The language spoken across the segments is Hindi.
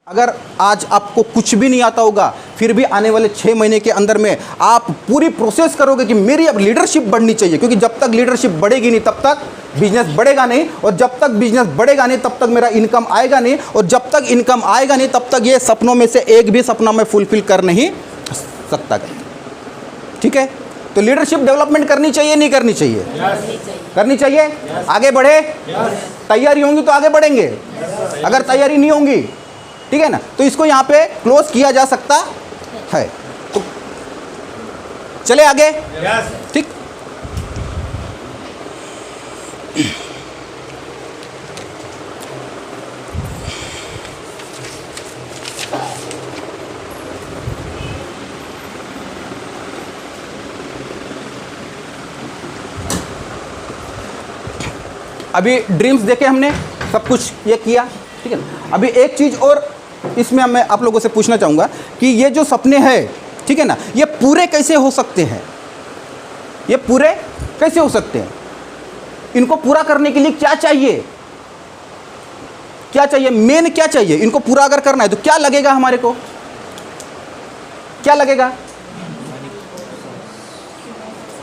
अगर आज आपको कुछ भी नहीं आता होगा, फिर भी आने वाले 6 महीने के अंदर में आप पूरी प्रोसेस करोगे कि मेरी अब लीडरशिप बढ़नी चाहिए, क्योंकि जब तक लीडरशिप बढ़ेगी नहीं तब तक बिजनेस बढ़ेगा नहीं, और जब तक बिजनेस बढ़ेगा नहीं तब तक मेरा इनकम आएगा नहीं, और जब तक इनकम आएगा नहीं तब तक ये सपनों में से एक भी सपना मैं फुलफिल कर नहीं सकता। ठीक है, तो लीडरशिप डेवलपमेंट करनी चाहिए नहीं करनी चाहिए? करनी चाहिए। आगे बढ़े, तैयारी होंगी तो आगे बढ़ेंगे, अगर तैयारी नहीं होंगी, ठीक है ना, तो इसको यहाँ पे क्लोज किया जा सकता है। तो चले आगे। ठीक, अभी ड्रीम्स देखे हमने, सब कुछ ये किया, ठीक है ना। अभी एक चीज़ और इसमें मैं आप लोगों से पूछना चाहूँगा कि ये जो सपने हैं, ठीक है ना, ये पूरे कैसे हो सकते हैं? ये पूरे कैसे हो सकते हैं? इनको पूरा करने के लिए क्या चाहिए? क्या चाहिए? मेन क्या चाहिए? इनको पूरा अगर करना है तो क्या लगेगा हमारे को? क्या लगेगा?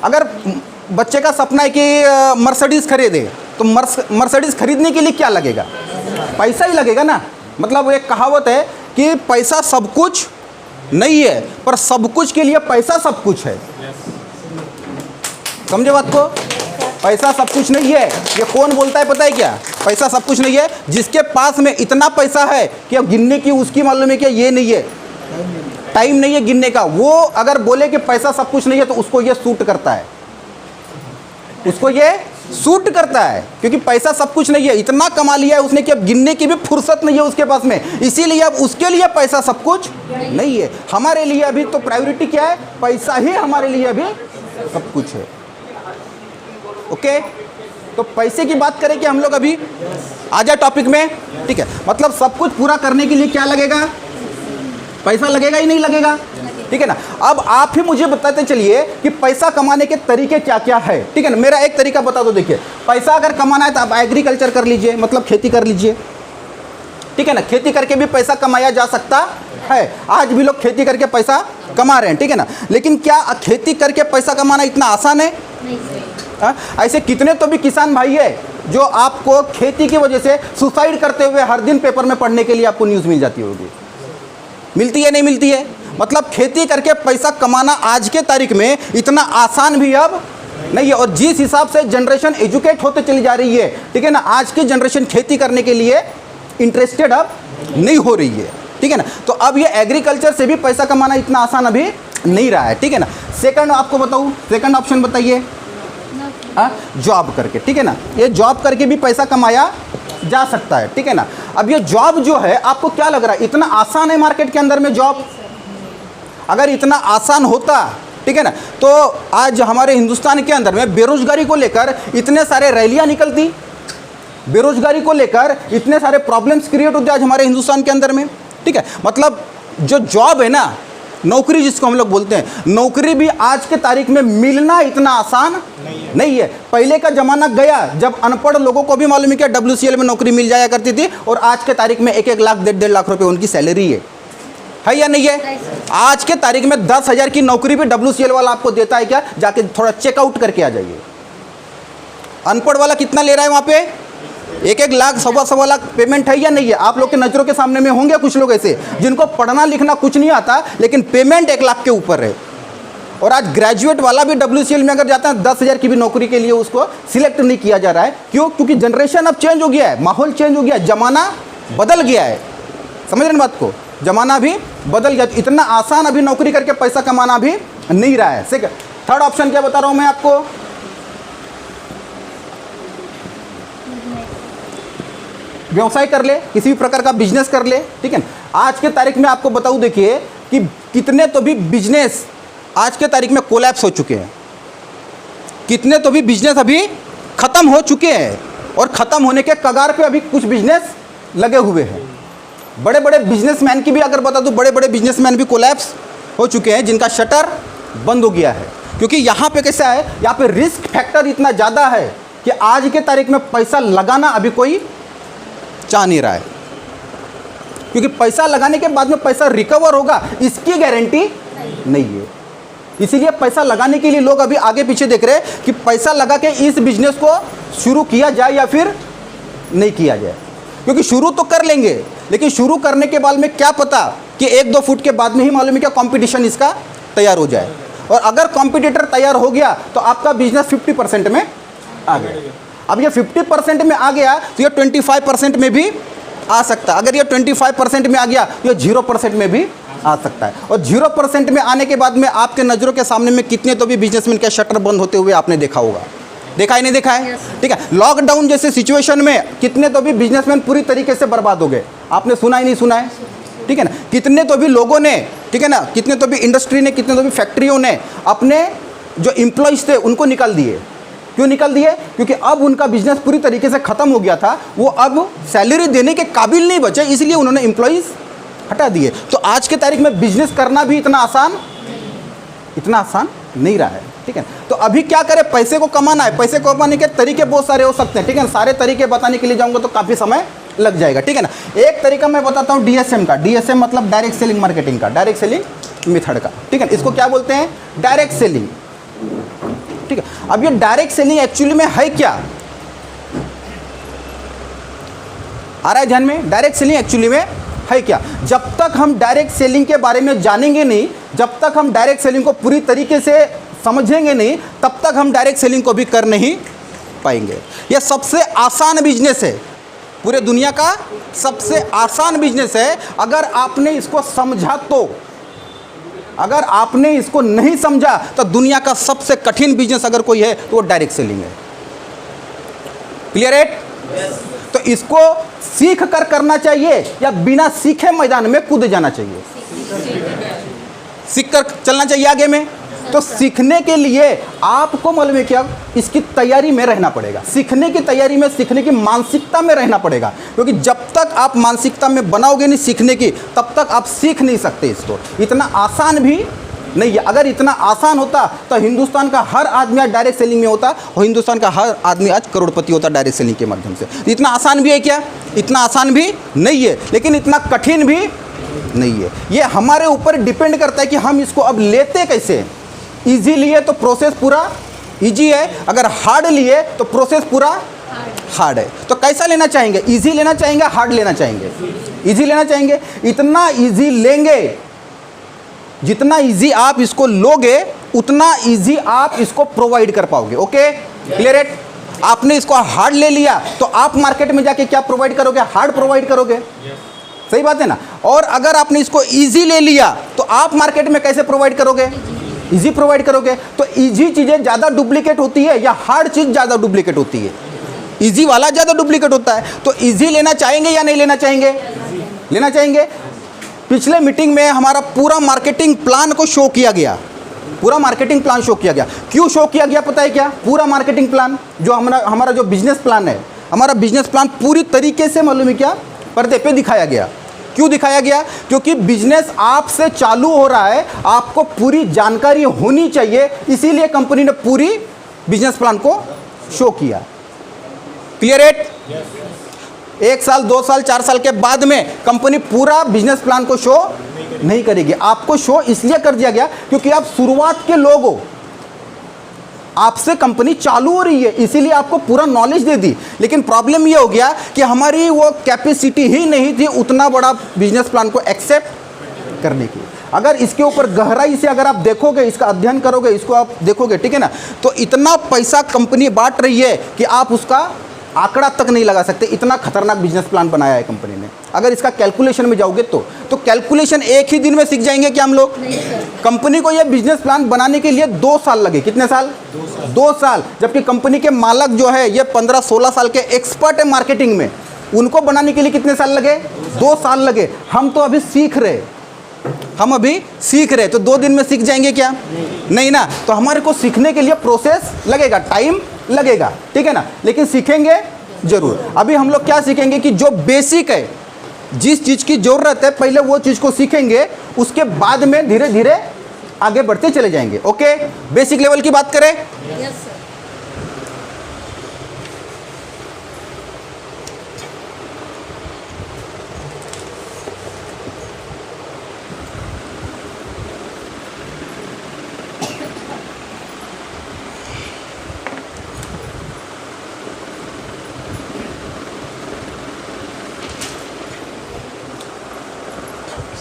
अगर बच्चे का सपना है कि मर्सिडीज खरीदे, तो मर्सिडीज खरीदने के लिए क्या लगेगा? पैसा ही लगेगा ना। मतलब एक कहावत है कि पैसा सब कुछ नहीं है, पर सब कुछ के लिए पैसा सब कुछ है। समझे बात को? पैसा सब कुछ नहीं है। ये कौन बोलता है पता है क्या? पैसा सब कुछ नहीं है, जिसके पास में इतना पैसा है कि अब गिनने की उसकी मालूम है कि ये नहीं है, टाइम नहीं है गिनने का। वो अगर बोले कि पैसा सब कुछ नहीं है तो उसको ये सूट करता है, उसको ये सूट करता है, क्योंकि पैसा सब कुछ नहीं है। इतना कमा लिया है उसने कि अब गिनने की भी फुर्सत नहीं है उसके पास में, इसीलिए अब उसके लिए पैसा सब कुछ नहीं है। हमारे लिए अभी तो प्रायोरिटी क्या है? पैसा ही हमारे लिए अभी सब कुछ है। ओके, तो पैसे की बात करें कि हम लोग अभी आ जाए टॉपिक में, ठीक है। मतलब सब कुछ पूरा करने के लिए क्या लगेगा? पैसा लगेगा ही नहीं लगेगा, ठीक है ना। अब आप ही मुझे बताते चलिए कि पैसा कमाने के तरीके क्या क्या है, ठीक है ना। मेरा एक तरीका बता दो। देखिए, पैसा अगर कमाना है तो आप एग्रीकल्चर कर लीजिए, मतलब खेती कर लीजिए, ठीक है ना। खेती करके भी पैसा कमाया जा सकता है, आज भी लोग खेती करके पैसा कमा रहे हैं, ठीक है ना। लेकिन क्या खेती करके पैसा कमाना इतना आसान है? नहीं। ऐसे कितने तो भी किसान भाई है जो आपको खेती की वजह से सुसाइड करते हुए हर दिन पेपर में पढ़ने के लिए आपको न्यूज़ मिल जाती होगी। मिलती है नहीं मिलती है? मतलब खेती करके पैसा कमाना आज के तारीख में इतना आसान भी अब नहीं है। और जिस हिसाब से जनरेशन एजुकेट होते चली जा रही है, ठीक है ना, आज की जनरेशन खेती करने के लिए इंटरेस्टेड अब नहीं हो रही है, ठीक है ना। तो अब ये एग्रीकल्चर से भी पैसा कमाना इतना आसान अभी नहीं रहा है, ठीक है ना। सेकंड आपको बताऊँ, सेकंड ऑप्शन बताइए, जॉब करके, ठीक है ना। ये जॉब करके भी पैसा कमाया जा सकता है, ठीक है ना। अब ये जॉब जो है आपको क्या लग रहा है, इतना आसान है मार्केट के अंदर में जॉब? अगर इतना आसान होता, ठीक है ना, तो आज हमारे हिंदुस्तान के अंदर में बेरोजगारी को लेकर इतने सारे रैलियां निकलती, बेरोजगारी को लेकर इतने सारे प्रॉब्लम्स क्रिएट होते आज हमारे हिंदुस्तान के अंदर में, ठीक है। मतलब जो जॉब है ना, नौकरी जिसको हम लोग बोलते हैं, नौकरी भी आज के तारीख में मिलना इतना आसान नहीं है। पहले का जमाना गया जब अनपढ़ लोगों को भी मालूम है कि WCL में नौकरी मिल जाया करती थी, और आज के तारीख में 1-1 लाख 1.5 लाख रुपए उनकी सैलरी है या नहीं है? आज के तारीख में 10,000 की नौकरी भी WCL वाला आपको देता है क्या? जाके थोड़ा चेकआउट करके आ जाइए। अनपढ़ वाला कितना ले रहा है वहाँ पे? 1-1 लाख 1.25 लाख पेमेंट है या नहीं है? आप लोग के नज़रों के सामने में होंगे कुछ लोग ऐसे जिनको पढ़ना लिखना कुछ नहीं आता, लेकिन पेमेंट 1 लाख के ऊपर है। और आज ग्रेजुएट वाला भी WCL में अगर जाता है 10,000 की भी नौकरी के लिए उसको सिलेक्ट नहीं किया जा रहा है। क्यों? क्योंकि जनरेशन अब चेंज हो गया है, माहौल चेंज हो गया है, जमाना बदल गया है। समझ रहे हैं बात को? जमाना भी बदल गया, इतना आसान अभी नौकरी करके पैसा कमाना भी नहीं रहा है। थर्ड ऑप्शन क्या बता रहा हूं मैं आपको? व्यवसाय कर ले, किसी भी प्रकार का बिजनेस कर ले, ठीक है। आज के तारीख में आपको बताऊं, देखिए कि कितने तो भी बिजनेस आज के तारीख में कोलैप्स हो चुके हैं, कितने तो भी बिजनेस अभी खत्म हो चुके हैं, और खत्म होने के कगार पे अभी कुछ बिजनेस लगे हुए हैं। बड़े बड़े बिजनेसमैन की भी अगर बता दूं, बड़े बड़े बिजनेसमैन भी कोलैप्स हो चुके हैं, जिनका शटर बंद हो गया है। क्योंकि यहाँ पे कैसा है, यहाँ पे रिस्क फैक्टर इतना ज़्यादा है कि आज के तारीख में पैसा लगाना अभी कोई चाह नहीं रहा है। क्योंकि पैसा लगाने के बाद में पैसा रिकवर होगा इसकी गारंटी नहीं है। इसीलिए पैसा लगाने के लिए लोग अभी आगे पीछे देख रहे हैं कि पैसा लगा के इस बिजनेस को शुरू किया जाए या फिर नहीं किया जाए, क्योंकि शुरू तो कर लेंगे लेकिन शुरू करने के बाद में क्या पता कि 1-2 फुट के बाद में ही मालूम है क्या कंपटीशन इसका तैयार हो जाए, और अगर कॉम्पिटिटर तैयार हो गया तो आपका बिजनेस 50% में आ गया। अब ये 50% में आ गया तो ये 25% में भी आ सकता है। अगर ये 25% में आ गया तो ये 0% में भी आ सकता है। और 0% में आने के बाद में आपके नज़रों के सामने में कितने तो भी बिजनेसमैन के शटर बंद होते हुए आपने देखा होगा, देखा ही नहीं देखा है? ठीक है, लॉकडाउन जैसे सिचुएशन में कितने तो भी बिजनेसमैन पूरी तरीके से बर्बाद हो गए, आपने सुना ही नहीं सुना है? ठीक है ना, कितने तो भी लोगों ने, ठीक है ना, कितने तो भी इंडस्ट्री ने, कितने तो भी फैक्ट्रियों ने अपने जो एम्प्लॉयज़ थे उनको निकाल दिए। क्यों निकाल दिए? क्योंकि अब उनका बिजनेस पूरी तरीके से ख़त्म हो गया था, वो अब सैलरी देने के काबिल नहीं बचे, इसलिए उन्होंने एम्प्लॉयज़ हटा दिए। तो आज के तारीख में बिजनेस करना भी इतना आसान नहीं रहा है। ठीक है, तो अभी क्या करें? पैसे को कमाना है, पैसे को कमाने के तरीके बहुत सारे हो सकते हैं। ठीक है, सारे तरीके बताने के लिए जाऊंगा तो काफ़ी समय लग जाएगा। ठीक है ना, एक तरीका मैं बताता हूँ DSM का। DSM मतलब डायरेक्ट सेलिंग मार्केटिंग का, डायरेक्ट सेलिंग मेथड का। ठीक है, इसको क्या बोलते हैं? Direct selling. ठीक है, अब ये डायरेक्ट सेलिंग एक्चुअली में है क्या? आ रहा है ध्यान में? डायरेक्ट सेलिंग एक्चुअली में है क्या? जब तक हम डायरेक्ट सेलिंग के बारे में जानेंगे नहीं, जब तक हम डायरेक्ट सेलिंग को पूरी तरीके से समझेंगे नहीं, तब तक हम डायरेक्ट सेलिंग को भी कर नहीं पाएंगे। यह सबसे आसान बिजनेस है, पूरे दुनिया का सबसे आसान बिजनेस है। अगर आपने इसको समझा तो, अगर आपने इसको नहीं समझा तो दुनिया का सबसे कठिन बिजनेस अगर कोई है तो वो डायरेक्ट सेलिंग है। क्लियर है? तो इसको सीख कर करना चाहिए या बिना सीखे मैदान में कूद जाना चाहिए? सीख कर चलना चाहिए आगे में। तो सीखने के लिए आपको मालूम है क्या, इसकी तैयारी में रहना पड़ेगा। सीखने की तैयारी में, सीखने की मानसिकता में रहना पड़ेगा, क्योंकि जब तक आप मानसिकता में बनाओगे नहीं सीखने की, तब तक आप सीख नहीं सकते इसको। इतना आसान भी नहीं है। अगर इतना आसान होता तो हिंदुस्तान का हर आदमी आज डायरेक्ट सेलिंग में होता, और हिंदुस्तान का हर आदमी आज करोड़पति होता डायरेक्ट सेलिंग के माध्यम से। इतना आसान भी है क्या? इतना आसान भी नहीं है, लेकिन इतना कठिन भी नहीं है। ये हमारे ऊपर डिपेंड करता है कि हम इसको अब लेते कैसे। इजी लिए तो प्रोसेस पूरा इजी है, अगर हार्ड लिए तो प्रोसेस पूरा हार्ड है। तो कैसा लेना चाहेंगे? इजी लेना चाहेंगे, हार्ड लेना चाहेंगे? इजी लेना चाहेंगे। इतना इजी लेंगे, जितना इजी आप इसको लोगे उतना इजी आप इसको प्रोवाइड कर पाओगे। ओके, क्लियर है? आपने इसको हार्ड ले लिया तो आप मार्केट में जाके क्या प्रोवाइड करोगे? हार्ड प्रोवाइड करोगे। सही बात है ना? और अगर आपने इसको इजी ले लिया तो आप मार्केट में कैसे प्रोवाइड करोगे? इजी प्रोवाइड करोगे। तो इजी चीज़ें ज़्यादा डुप्लीकेट होती है या हार्ड चीज़ ज़्यादा डुप्लीकेट होती है? इजी वाला ज़्यादा डुप्लीकेट होता है। तो इजी लेना चाहेंगे या नहीं लेना चाहेंगे? लेना चाहेंगे। पिछले मीटिंग में हमारा पूरा मार्केटिंग प्लान को शो किया गया, पूरा मार्केटिंग प्लान शो किया गया। क्यों शो किया गया पता है क्या? पूरा मार्केटिंग प्लान जो हमारा जो बिजनेस प्लान है, हमारा बिजनेस प्लान पूरी तरीके से मालूम है क्या, पर्दे पे दिखाया गया। क्यों दिखाया गया? क्योंकि बिजनेस आपसे चालू हो रहा है, आपको पूरी जानकारी होनी चाहिए, इसीलिए कंपनी ने पूरी बिजनेस प्लान को शो किया। क्लियर है? 1 साल 2 साल 4 साल के बाद में कंपनी पूरा बिजनेस प्लान को शो नहीं करेगी। आपको शो इसलिए कर दिया गया क्योंकि आप शुरुआत के लोग हो, आपसे कंपनी चालू हो रही है, इसीलिए आपको पूरा नॉलेज दे दी। लेकिन प्रॉब्लम ये हो गया कि हमारी वो कैपेसिटी ही नहीं थी उतना बड़ा बिजनेस प्लान को एक्सेप्ट करने की। अगर इसके ऊपर गहराई से अगर आप देखोगे, इसका अध्ययन करोगे, इसको आप देखोगे, ठीक है ना, तो इतना पैसा कंपनी बांट रही है कि आप उसका आंकड़ा तक नहीं लगा सकते। इतना खतरनाक बिजनेस प्लान बनाया है कंपनी ने। अगर इसका कैलकुलेशन में जाओगे तो कैलकुलेशन एक ही दिन में सीख जाएंगे क्या हम लोग? कंपनी को यह बिजनेस प्लान बनाने के लिए 2 साल लगे। कितने साल? 2 साल। जबकि कंपनी के मालक जो है ये 15-16 साल के एक्सपर्ट है मार्केटिंग में, उनको बनाने के लिए कितने साल लगे? 2 साल लगे। हम तो अभी सीख रहे, हम अभी सीख रहे, तो 2 दिन में सीख जाएंगे क्या? नहीं ना। तो हमारे को सीखने के लिए प्रोसेस लगेगा, टाइम लगेगा, ठीक है ना, लेकिन सीखेंगे जरूर। अभी हम लोग क्या सीखेंगे कि जो बेसिक है, जिस चीज़ की ज़रूरत है पहले वो चीज़ को सीखेंगे, उसके बाद में धीरे धीरे आगे बढ़ते चले जाएंगे। ओके, बेसिक लेवल की बात करें। Yes sir.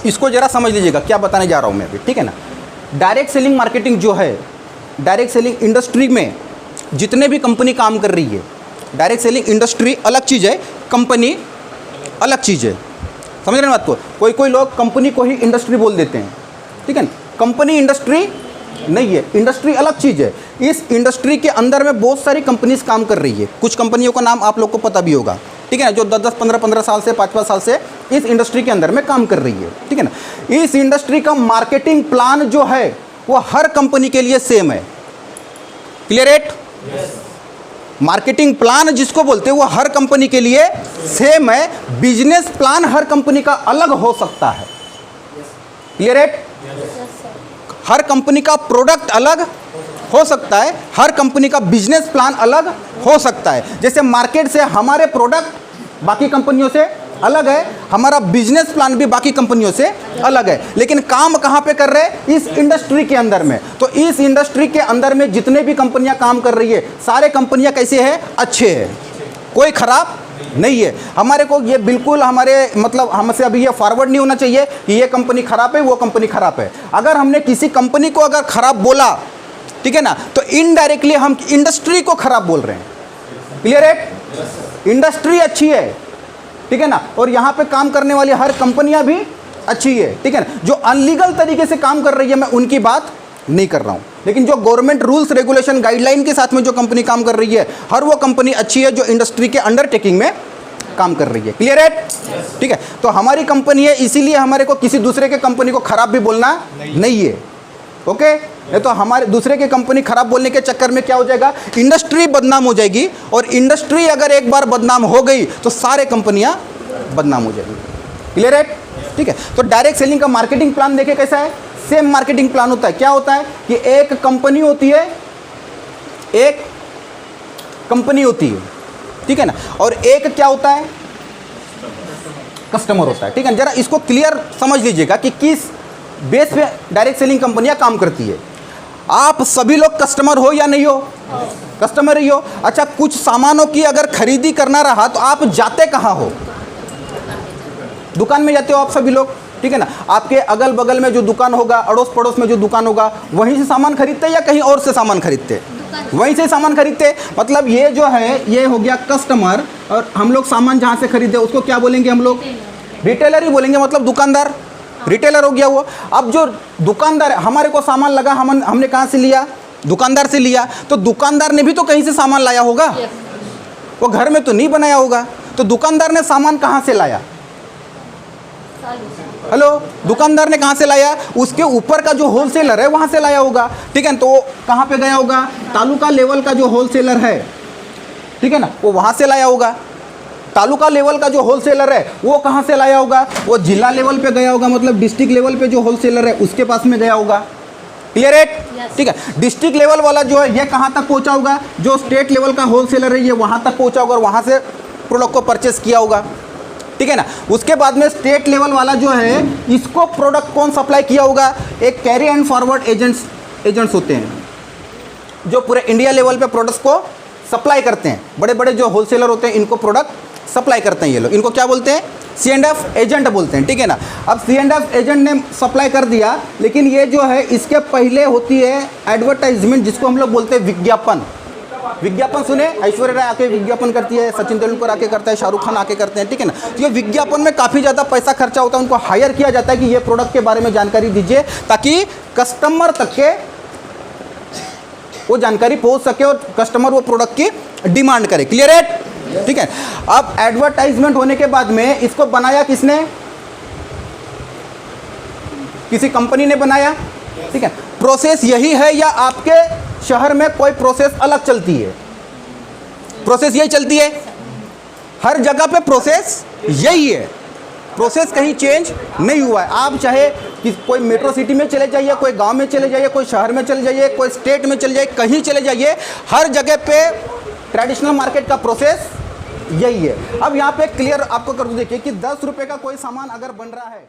इसको जरा समझ लीजिएगा क्या बताने जा रहा हूँ मैं अभी, ठीक है ना। डायरेक्ट सेलिंग मार्केटिंग जो है, डायरेक्ट सेलिंग इंडस्ट्री में जितने भी कंपनी काम कर रही है, डायरेक्ट सेलिंग इंडस्ट्री अलग चीज़ है, कंपनी अलग चीज़ है। समझ रहे हैं बात को? कोई कोई लोग कंपनी को ही इंडस्ट्री बोल देते हैं, ठीक है ना। कंपनी इंडस्ट्री नहीं है, इंडस्ट्री अलग चीज़ है। इस इंडस्ट्री के अंदर में बहुत सारी कंपनीज काम कर रही है। कुछ कंपनियों का नाम आप लोग को पता भी होगा, ठीक है ना, जो 10-10, 15-15 साल से 5-5 साल से इस इंडस्ट्री के अंदर में काम कर रही है, ठीक है ना। इस इंडस्ट्री का मार्केटिंग प्लान जो है वो हर कंपनी के लिए सेम है। Clear it? मार्केटिंग प्लान जिसको बोलते हैं वो हर कंपनी के लिए सेम है। बिजनेस प्लान हर कंपनी का अलग हो सकता है। Clear it? हर कंपनी का प्रोडक्ट अलग हो सकता है, हर कंपनी का बिजनेस प्लान अलग हो सकता है। जैसे मार्केट से हमारे प्रोडक्ट बाकी कंपनियों से अलग है, हमारा बिजनेस प्लान भी बाकी कंपनियों से अलग है, लेकिन काम कहाँ पे कर रहे हैं? इस इंडस्ट्री के अंदर में। तो इस इंडस्ट्री के अंदर में जितने भी कंपनियां काम कर रही है, सारे कंपनियां कैसे हैं? अच्छे हैं, कोई खराब नहीं है। हमारे को ये बिल्कुल हमारे मतलब हमसे अभी ये फॉरवर्ड नहीं होना चाहिए कि ये कंपनी खराब है, वो कंपनी खराब है। अगर हमने किसी कंपनी को अगर खराब बोला, ठीक है ना, तो इनडायरेक्टली हम इंडस्ट्री को खराब बोल रहे हैं। क्लियर है? इंडस्ट्री अच्छी है, ठीक है ना, और यहाँ पे काम करने वाली हर कंपनियां भी अच्छी है, ठीक है ना। जो अनलीगल तरीके से काम कर रही है मैं उनकी बात नहीं कर रहा हूँ, लेकिन जो गवर्नमेंट रूल्स रेगुलेशन गाइडलाइन के साथ में जो कंपनी काम कर रही है, हर वो कंपनी अच्छी है जो इंडस्ट्री के अंडरटेकिंग में काम कर रही है। क्लियर है? ठीक है, तो हमारी कंपनी है, इसीलिए हमारे को किसी दूसरे के कंपनी को खराब भी बोलना नहीं है। ओके, नहीं तो हमारे दूसरे के कंपनी खराब बोलने के चक्कर में क्या हो जाएगा? इंडस्ट्री बदनाम हो जाएगी, और इंडस्ट्री अगर एक बार बदनाम हो गई तो सारे कंपनियां बदनाम हो जाएगी। क्लियर है? ठीक है, तो डायरेक्ट सेलिंग का मार्केटिंग प्लान देखिए कैसा है। सेम मार्केटिंग प्लान होता है। क्या होता है कि एक कंपनी होती है, एक कंपनी होती है, ठीक है ना, और एक क्या होता है? कस्टमर होता है। ठीक है, जरा इसको क्लियर समझ लीजिएगा कि किस बेस पे डायरेक्ट सेलिंग कंपनियां काम करती है। आप सभी लोग कस्टमर हो या नहीं हो? कस्टमर ही हो। अच्छा, कुछ सामानों की अगर खरीदी करना रहा तो आप जाते कहाँ हो? दुकान में जाते हो आप सभी लोग, ठीक है ना। आपके अगल बगल में जो दुकान होगा, अड़ोस पड़ोस में जो दुकान होगा, वहीं से सामान खरीदते या कहीं और से सामान खरीदते? वहीं से सामान खरीदते। मतलब ये जो है ये हो गया कस्टमर, और हम लोग सामान जहाँ से खरीदे उसको क्या बोलेंगे? हम लोग रिटेलर ही बोलेंगे, मतलब दुकानदार, रिटेलर हो गया वो। अब जो दुकानदार है, हमारे को सामान लगा, हमने कहाँ से लिया? दुकानदार से लिया। तो दुकानदार ने भी तो कहीं से सामान लाया होगा, वो घर में तो नहीं बनाया होगा। तो दुकानदार ने सामान कहाँ से लाया? हेलो, दुकानदार ने कहाँ से लाया? उसके ऊपर का जो होलसेलर है वहाँ से लाया होगा, ठीक है। तो वो कहाँ पे गया होगा? तालुका लेवल का जो होलसेलर है, ठीक है ना, वो वहाँ से लाया होगा। तालुका लेवल का जो होलसेलर है वो कहाँ से लाया होगा? वो जिला लेवल पे गया होगा, मतलब डिस्ट्रिक्ट लेवल पे जो होलसेलर है उसके पास में गया होगा। क्लियर है? ठीक है, डिस्ट्रिक्ट लेवल वाला जो है ये कहाँ तक पहुँचा होगा? जो स्टेट लेवल का होलसेलर है ये वहाँ तक पहुँचा होगा और वहाँ से प्रोडक्ट को परचेस किया होगा, ठीक है ना। उसके बाद में स्टेट लेवल वाला जो है इसको प्रोडक्ट कौन सप्लाई किया होगा? एक कैरी एंड फॉरवर्ड एजेंट्स होते हैं जो पूरे इंडिया लेवल पे प्रोडक्ट्स को सप्लाई करते हैं। बड़े बड़े जो होलसेलर होते हैं इनको प्रोडक्ट सप्लाई करते हैं ये लोग। इनको क्या बोलते हैं? C&F एजेंट बोलते हैं, ठीक है ना। अब C&F एजेंट ने सप्लाई कर दिया, लेकिन ये जो है इसके पहले होती है एडवर्टाइजमेंट, जिसको हम लोग बोलते हैं विज्ञापन। विज्ञापन सुने? ऐश्वर्या राय आके विज्ञापन करती है, सचिन तेंदुलकर आके करता है, शाहरुख खान आके करते हैं, ठीक है ना। तो ये विज्ञापन में काफ़ी ज़्यादा पैसा खर्चा होता है। उनको हायर किया जाता है कि ये प्रोडक्ट के बारे में जानकारी दीजिए, ताकि कस्टमर तक के वो जानकारी पहुंच सके और कस्टमर वो प्रोडक्ट की डिमांड करे। क्लियर है? ठीक है। अब एडवर्टाइजमेंट होने के बाद में इसको बनाया किसने? किसी कंपनी ने बनाया, ठीक है। प्रोसेस यही है या आपके शहर में कोई प्रोसेस अलग चलती है? प्रोसेस यही चलती है, हर जगह पे प्रोसेस यही है। प्रोसेस कहीं चेंज नहीं हुआ है। आप चाहे कि कोई मेट्रो सिटी में चले जाइए, कोई गांव में चले जाइए, कोई शहर में चले जाइए, कोई स्टेट में चले जाइए, कहीं चले जाइए, हर जगह पे ट्रेडिशनल मार्केट का प्रोसेस यही है। अब यहाँ पे क्लियर आपको कर दूं, देखिए कि 10 रुपये का कोई सामान अगर बन रहा है,